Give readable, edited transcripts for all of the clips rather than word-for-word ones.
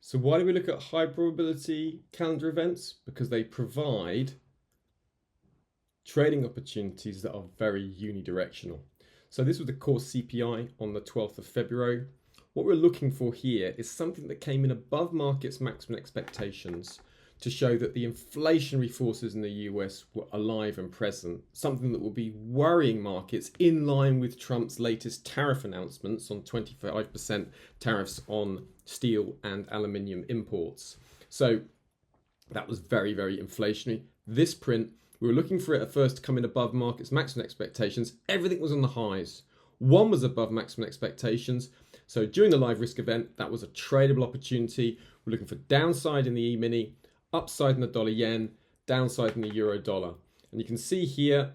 So why do we look at high probability calendar events? Because they provide trading opportunities that are very unidirectional. So this was the core CPI on the 12th of February. What we're looking for here is something that came in above market's maximum expectations to show that the inflationary forces in the US were alive and present, something that will be worrying markets in line with Trump's latest tariff announcements on 25% tariffs on steel and aluminium imports. So that was very, very inflationary. This print, we were looking for it at first to come in above market's maximum expectations. Everything was on the highs. One was above maximum expectations. So during the live risk event, that was a tradable opportunity. We're looking for downside in the E-mini, upside in the dollar yen, downside in the euro dollar. And you can see here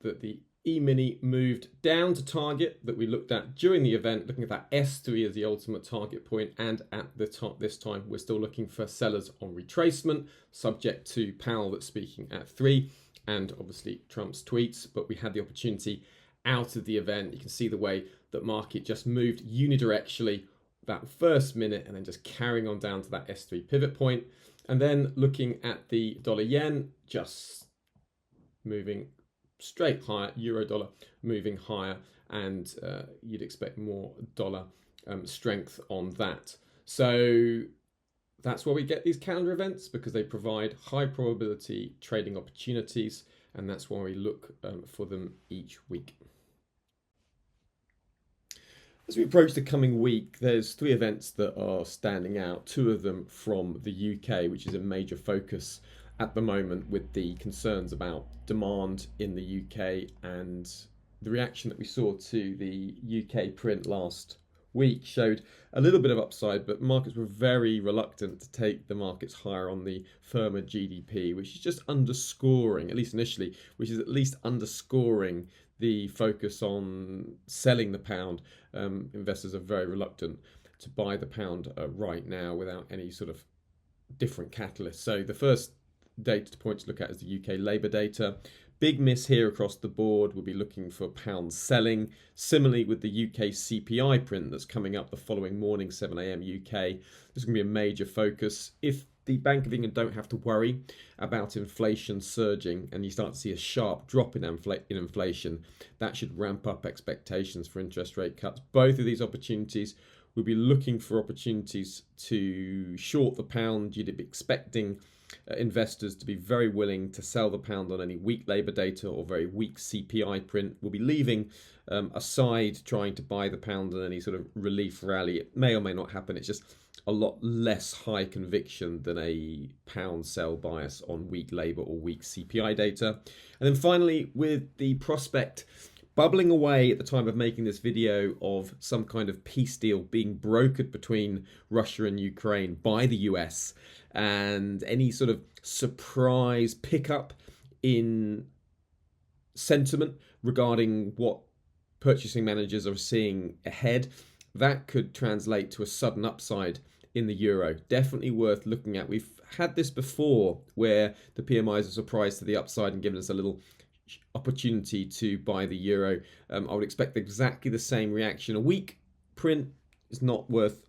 that the E-mini moved down to target that we looked at during the event, looking at that S3 as the ultimate target point, and at the top this time we're still looking for sellers on retracement, subject to Powell that's speaking at 3 and obviously Trump's tweets. But we had the opportunity out of the event. You can see the way that market just moved unidirectionally that first minute and then just carrying on down to that S3 pivot point. And then looking at the dollar yen, just moving straight higher, euro dollar moving higher, and you'd expect more dollar strength on that. So that's why we get these calendar events, because they provide high probability trading opportunities, and that's why we look for them each week. As we approach the coming week, there's 3 events that are standing out, 2 of them from the UK, which is a major focus at the moment with the concerns about demand in the UK and the reaction that we saw to the UK print last week showed a little bit of upside, but markets were very reluctant to take the markets higher on the firmer GDP, which is just underscoring, at least initially, which is at least underscoring the focus on selling the pound. Investors are very reluctant to buy the pound right now without any sort of different catalyst. So the first data point to look at is the UK Labour data. Big miss here across the board. We'll be looking for pound selling. Similarly with the UK CPI print that's coming up the following morning, 7 a.m. UK. This is going to be a major focus. If the Bank of England don't have to worry about inflation surging and you start to see a sharp drop in inflation, that should ramp up expectations for interest rate cuts. Both of these opportunities, we'll be looking for opportunities to short the pound. You'd be expecting investors to be very willing to sell the pound on any weak labour data or very weak CPI print. We'll be leaving aside trying to buy the pound on any sort of relief rally. It may or may not happen. It's just a lot less high conviction than a pound sell bias on weak labour or weak CPI data. And then finally, with the prospect bubbling away at the time of making this video of some kind of peace deal being brokered between Russia and Ukraine by the US, and any sort of surprise pickup in sentiment regarding what purchasing managers are seeing ahead, that could translate to a sudden upside in the euro. Definitely worth looking at. We've had this before where the PMIs are surprised to the upside and given us a little opportunity to buy the euro. I would expect exactly the same reaction. A weak print is not worth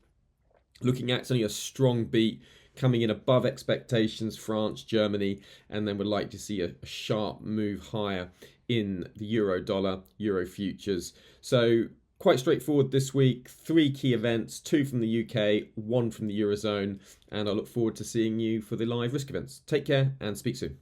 looking at. It's only a strong beat coming in above expectations, France, Germany, and then we'd like to see a sharp move higher in the euro dollar, euro futures. So quite straightforward this week. 3 key events, 2 from the UK, 1 from the Eurozone, and I look forward to seeing you for the live risk events. Take care and speak soon.